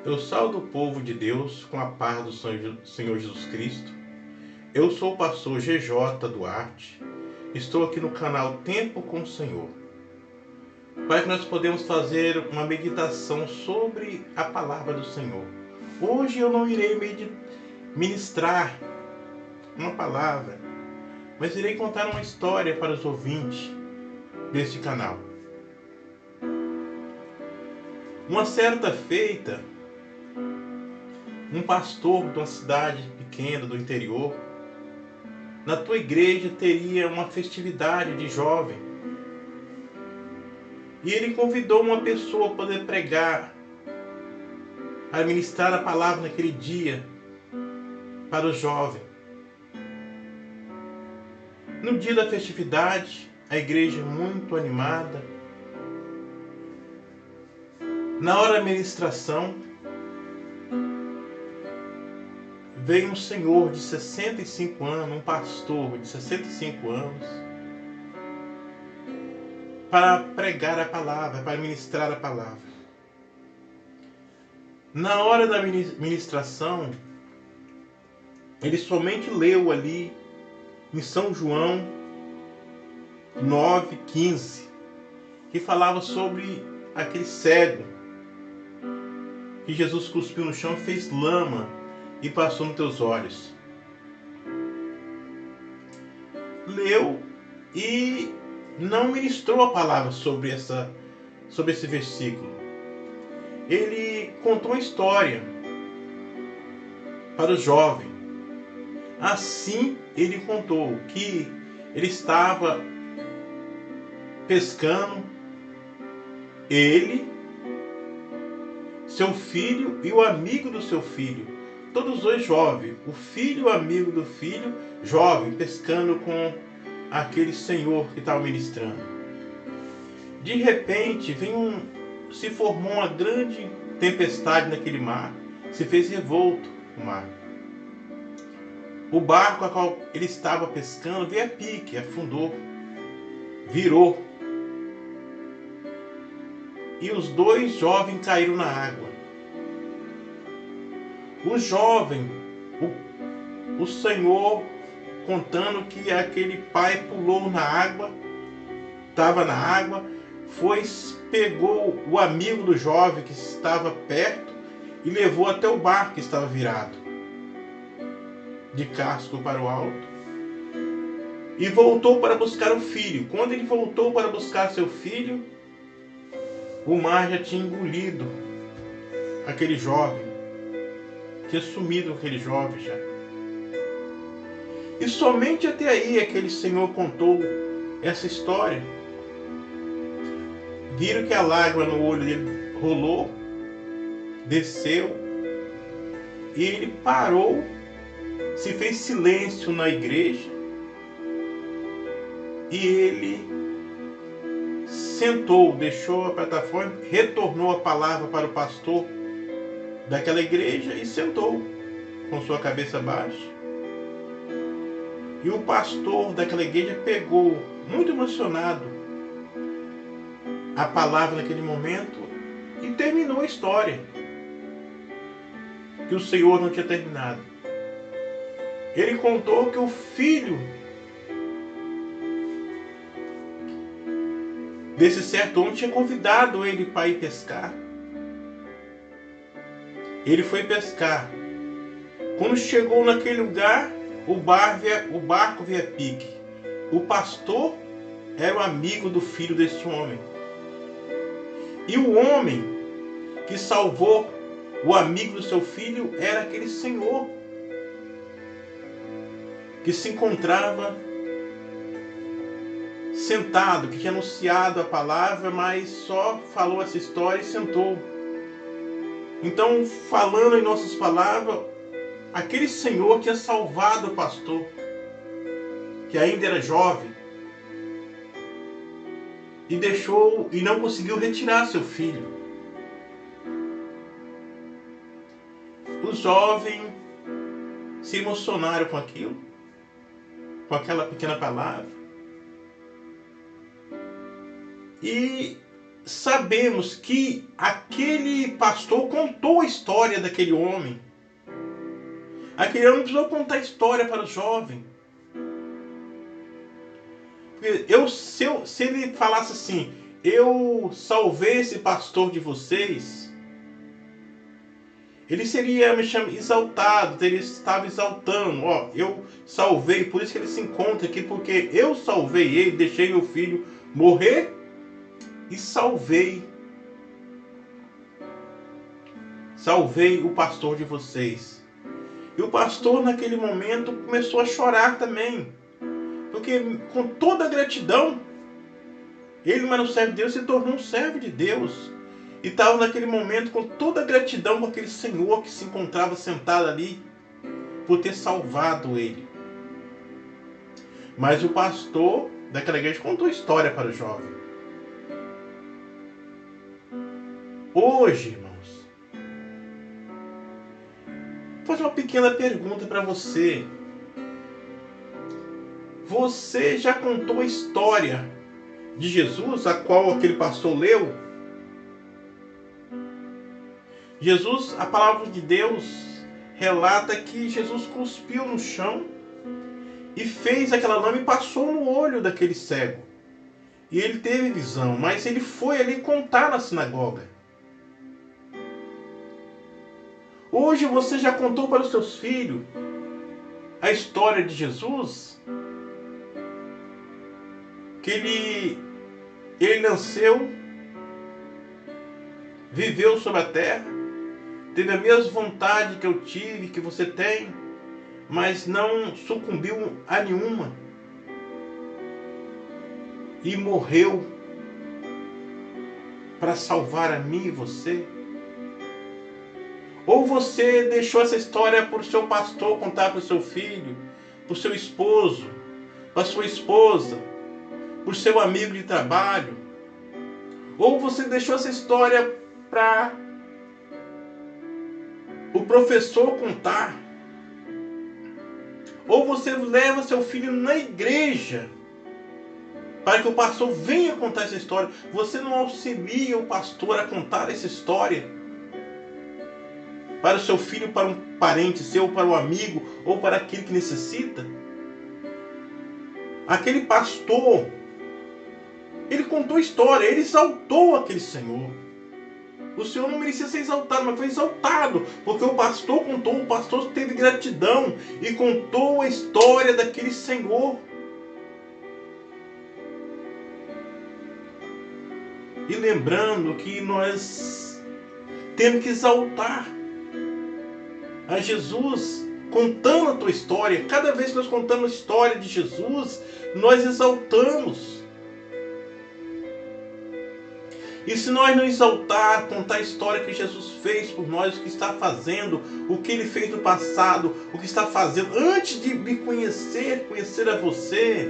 Eu saúdo o povo de Deus com a paz do Senhor Jesus Cristo. Eu sou o pastor GJ Duarte. Estou aqui no canal Tempo com o Senhor. Para que nós podemos fazer uma meditação sobre a palavra do Senhor. Hoje eu não irei ministrar uma palavra, mas irei contar uma história para os ouvintes deste canal. Uma certa feita, um pastor de uma cidade pequena do interior, na tua igreja teria uma festividade de jovem. E ele convidou uma pessoa a poder pregar, a ministrar a palavra naquele dia para o jovem. No dia da festividade, a igreja muito animada. Na hora da ministração, veio um senhor de 65 anos, um pastor de 65 anos, para pregar a palavra, para ministrar a palavra. Na hora da ministração, ele somente leu ali em São João 9,15, que falava sobre aquele cego que Jesus cuspiu no chão, fez lama e passou nos teus olhos. Leu e não ministrou a palavra sobre esse versículo. Ele contou uma história para o jovem. Assim ele contou que ele estava pescando, ele, seu filho e o amigo do seu filho, todos os dois jovens, o filho e o amigo do filho, jovem, pescando com aquele senhor que estava ministrando. De repente, se formou uma grande tempestade naquele mar, se fez revolto o mar. O barco a qual ele estava pescando veio a pique, afundou, virou. E os dois jovens caíram na água. O jovem, o senhor contando que aquele pai pulou na água, estava na água, pegou o amigo do jovem que estava perto e levou até o barco que estava virado, de casco para o alto, e voltou para buscar o filho. Quando ele voltou para buscar seu filho, o mar já tinha engolido aquele jovem, tinha sumido aquele jovem já. E somente até aí aquele senhor contou essa história. Viram que a lágrima no olho dele rolou, desceu, e ele parou, se fez silêncio na igreja, e ele sentou, deixou a plataforma, retornou a palavra para o pastor daquela igreja e sentou com sua cabeça baixa. E o pastor daquela igreja pegou, muito emocionado, a palavra naquele momento e terminou a história, que o Senhor não tinha terminado. Ele contou que o filho desse certo homem tinha convidado ele para ir pescar. Ele foi pescar. Quando chegou naquele lugar, o barco veio a pique. O pastor era o amigo do filho desse homem. E o homem que salvou o amigo do seu filho era aquele senhor que se encontrava sentado, que tinha anunciado a palavra, mas só falou essa história e sentou. Então, falando em nossas palavras, aquele senhor tinha salvado o pastor, que ainda era jovem, e não conseguiu retirar seu filho. Os jovens se emocionaram com aquilo, com aquela pequena palavra, e sabemos que aquele pastor contou a história daquele homem. Aquele homem precisou contar a história para o jovem. Se ele falasse assim, eu salvei esse pastor de vocês, ele seria exaltado, ele estava exaltando, ó, eu salvei, por isso que ele se encontra aqui, porque eu salvei ele, deixei meu filho morrer e salvei o pastor de vocês. E o pastor naquele momento começou a chorar também, porque com toda a gratidão, ele não era um servo de Deus, se tornou um servo de Deus. E estava naquele momento com toda a gratidão com aquele Senhor que se encontrava sentado ali por ter salvado ele. Mas o pastor daquela igreja contou história para o jovem. Hoje, irmãos, vou fazer uma pequena pergunta para você. Você já contou a história de Jesus, a qual aquele pastor leu? Jesus, a palavra de Deus relata que Jesus cuspiu no chão e fez aquela lama e passou no olho daquele cego. E ele teve visão, mas ele foi ali contar na sinagoga. Hoje você já contou para os seus filhos a história de Jesus? Que ele nasceu, viveu sobre a terra, teve a mesma vontade que eu tive, que você tem, mas não sucumbiu a nenhuma. E morreu para salvar a mim e você. Ou você deixou essa história para o seu pastor contar para o seu filho, para o seu esposo, para a sua esposa, para o seu amigo de trabalho. Ou você deixou essa história para o professor contar. Ou você leva seu filho na igreja para que o pastor venha contar essa história. Você não auxilia o pastor a contar essa história para o seu filho, para um parente seu, para um amigo ou para aquele que necessita. Aquele pastor, ele contou história, ele exaltou aquele Senhor. O Senhor não merecia ser exaltado, mas foi exaltado, porque o pastor contou, o pastor teve gratidão e contou a história daquele Senhor. E lembrando que nós temos que exaltar a Jesus, contando a tua história. Cada vez que nós contamos a história de Jesus, nós exaltamos. E se nós não exaltar, contar a história que Jesus fez por nós, o que está fazendo, o que Ele fez no passado, o que está fazendo, antes de me conhecer a você,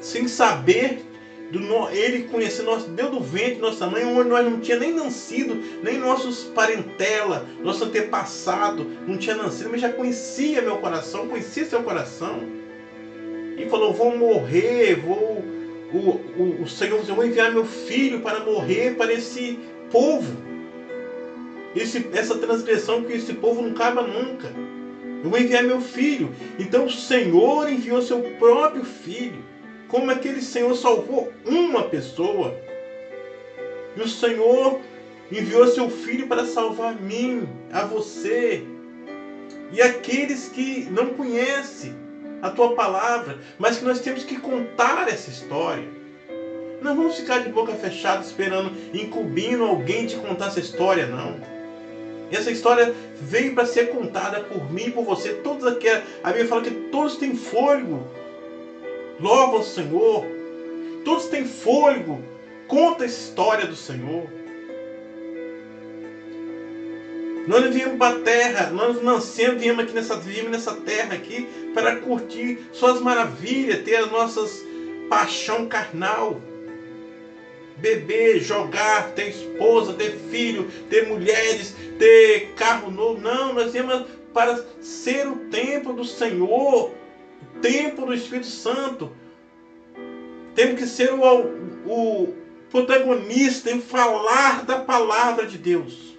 sem saber, Ele conhecer nós, Deus do ventre, nossa mãe, onde nós não tinha nem nascido, nem nossos parentela, nosso antepassado, não tinha nascido, mas já conhecia meu coração, conhecia seu coração. E falou, vou morrer, o Senhor, eu vou enviar meu filho para morrer para esse povo. Essa transgressão que esse povo não acaba nunca. Eu vou enviar meu filho. Então o Senhor enviou seu próprio filho. Como aquele Senhor salvou uma pessoa. E o Senhor enviou seu filho para salvar a mim, a você. E aqueles que não conhecem a tua palavra, mas que nós temos que contar essa história. Não vamos ficar de boca fechada esperando, incumbindo alguém de contar essa história, não. Essa história veio para ser contada por mim e por você. Todos aqui, a Bíblia fala que todos têm fôlego. Louva o Senhor. Todos têm fôlego. Conta a história do Senhor. Nós não viemos para a terra, nós nascemos, viemos nessa terra aqui para curtir suas maravilhas, ter as nossas paixão carnal. Beber, jogar, ter esposa, ter filho, ter mulheres, ter carro novo. Não, nós viemos para ser o templo do Senhor, o templo do Espírito Santo. Temos que ser o protagonista em falar da palavra de Deus.